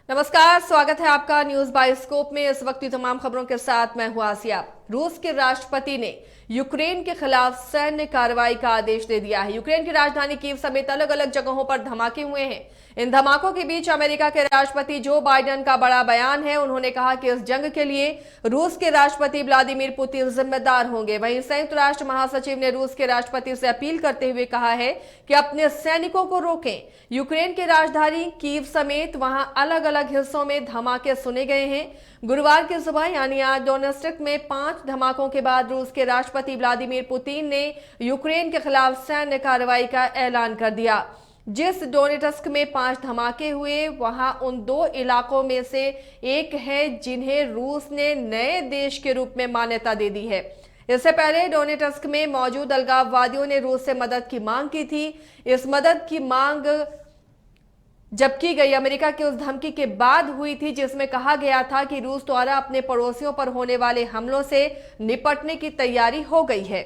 नमस्कार, स्वागत है आपका न्यूज बायोस्कोप में। इस वक्त की तमाम खबरों के साथ मैं हूं आसिया। रूस के राष्ट्रपति ने यूक्रेन के खिलाफ सैन्य कार्रवाई का आदेश दे दिया है। यूक्रेन की राजधानी कीव समेत अलग अलग जगहों पर धमाके हुए हैं। इन धमाकों के बीच अमेरिका के राष्ट्रपति जो बाइडेन का बड़ा बयान है। उन्होंने कहा कि इस जंग के लिए रूस के राष्ट्रपति व्लादिमीर पुतिन जिम्मेदार होंगे। वहीं संयुक्त राष्ट्र महासचिव ने रूस के राष्ट्रपति से अपील करते हुए कहा है कि अपने सैनिकों को रोकें। यूक्रेन की राजधानी कीव समेत वहां अलग अलग हिस्सों में धमाके सुने गए हैं। गुरुवार की सुबह यानी आज डोनेट्स्क में 5 धमाकों के बाद रूस के राष्ट्रपति व्लादिमीर पुतिन ने यूक्रेन के खिलाफ सैन्य कार्रवाई का ऐलान कर दिया। जिस डोनेट्स्क में 5 धमाके हुए वहां उन 2 इलाकों में से एक है जिन्हें रूस ने नए देश के रूप में मान्यता दे दी है। इससे पहले डोनेट्स्क में मौजूद अलगाववादियों ने रूस से मदद की मांग की थी। इस मदद की मांग जब की गई अमेरिका की उस धमकी के बाद हुई थी जिसमें कहा गया था कि रूस द्वारा अपने पड़ोसियों पर होने वाले हमलों से निपटने की तैयारी हो गई है।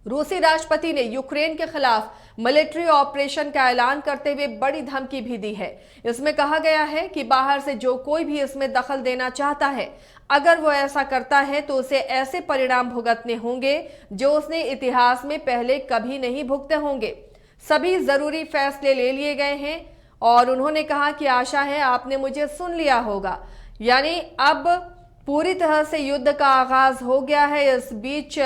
रूसी राष्ट्रपति ने यूक्रेन के खिलाफ मिलिट्री ऑपरेशन का ऐलान करते हुए बड़ी धमकी भी दी है। इसमें कहा गया है कि बाहर से जो कोई भी इसमें दखल देना चाहता है, अगर वो ऐसा करता है तो उसे ऐसे परिणाम भुगतने होंगे जो उसने इतिहास में पहले कभी नहीं भुगते होंगे। सभी जरूरी फैसले ले लिए गए हैं और उन्होंने कहा कि आशा है आपने मुझे सुन लिया होगा। यानी अब पूरी तरह से युद्ध का आगाज हो गया है। इस बीच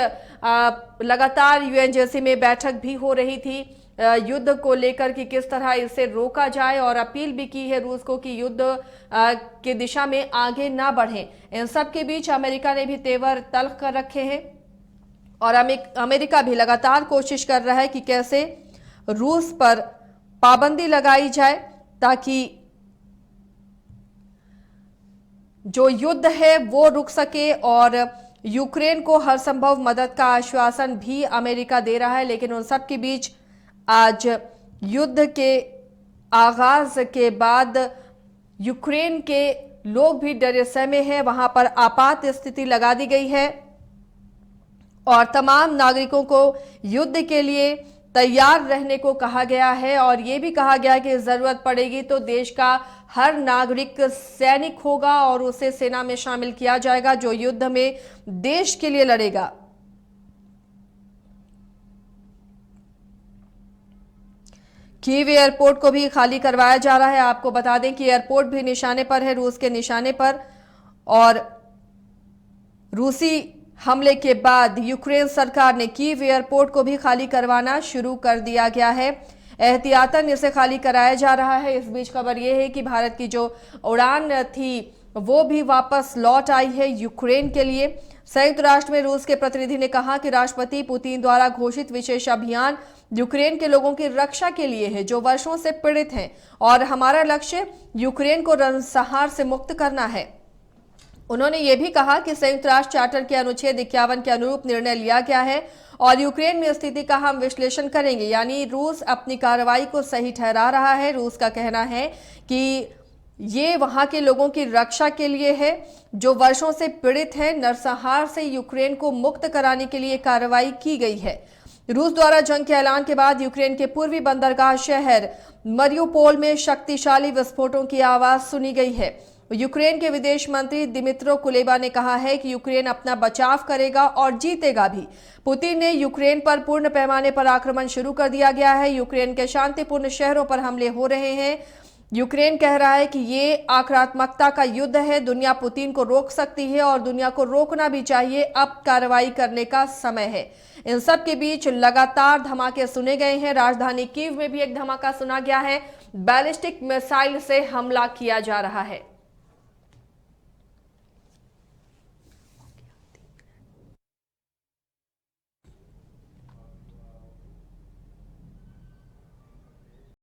लगातार यूएनजेसी में बैठक भी हो रही थी युद्ध को लेकर कि किस तरह इसे रोका जाए और अपील भी की है रूस को कि युद्ध की दिशा में आगे ना बढ़े। इन सब के बीच अमेरिका ने भी तेवर तल्ख कर रखे हैं और अमेरिका भी लगातार कोशिश कर रहा है कि कैसे रूस पर पाबंदी लगाई जाए ताकि जो युद्ध है वो रुक सके। और यूक्रेन को हर संभव मदद का आश्वासन भी अमेरिका दे रहा है। लेकिन उन सब के बीच आज युद्ध के आगाज के बाद यूक्रेन के लोग भी डरे सहमे हैं। वहां पर आपात स्थिति लगा दी गई है और तमाम नागरिकों को युद्ध के लिए तैयार रहने को कहा गया है। और यह भी कहा गया कि जरूरत पड़ेगी तो देश का हर नागरिक सैनिक होगा और उसे सेना में शामिल किया जाएगा जो युद्ध में देश के लिए लड़ेगा। कीव एयरपोर्ट को भी खाली करवाया जा रहा है। आपको बता दें कि एयरपोर्ट भी निशाने पर है, रूस के निशाने पर। और रूसी हमले के बाद यूक्रेन सरकार ने कीव एयरपोर्ट को भी खाली करवाना शुरू कर दिया गया है। एहतियातन इसे खाली कराया जा रहा है। इस बीच खबर यह है कि भारत की जो उड़ान थी वो भी वापस लौट आई है यूक्रेन के लिए। संयुक्त राष्ट्र में रूस के प्रतिनिधि ने कहा कि राष्ट्रपति पुतिन द्वारा घोषित विशेष अभियान यूक्रेन के लोगों की रक्षा के लिए है जो वर्षों से पीड़ित हैं और हमारा लक्ष्य यूक्रेन को रणसंहार से मुक्त करना है। उन्होंने ये भी कहा कि संयुक्त राष्ट्र चार्टर के अनुच्छेद 51 के अनुरूप निर्णय लिया गया है और यूक्रेन में स्थिति का हम विश्लेषण करेंगे। यानी रूस अपनी कार्रवाई को सही ठहरा रहा है। रूस का कहना है कि ये वहां के लोगों की रक्षा के लिए है जो वर्षों से पीड़ित है। नरसंहार से यूक्रेन को मुक्त कराने के लिए कार्रवाई की गई है। रूस द्वारा जंग के ऐलान के बाद यूक्रेन के पूर्वी बंदरगाह शहर मरियुपोल में शक्तिशाली विस्फोटों की आवाज सुनी गई है। यूक्रेन के विदेश मंत्री दिमित्रो कुलेबा ने कहा है कि यूक्रेन अपना बचाव करेगा और जीतेगा भी। पुतिन ने यूक्रेन पर पूर्ण पैमाने पर आक्रमण शुरू कर दिया गया है। यूक्रेन के शांतिपूर्ण शहरों पर हमले हो रहे हैं। यूक्रेन कह रहा है कि ये आक्रामकता का युद्ध है। दुनिया पुतिन को रोक सकती है और दुनिया को रोकना भी चाहिए। अब कार्रवाई करने का समय है। इन सब के बीच लगातार धमाके सुने गए हैं। राजधानी कीव में भी एक धमाका सुना गया है। बैलिस्टिक मिसाइल से हमला किया जा रहा है।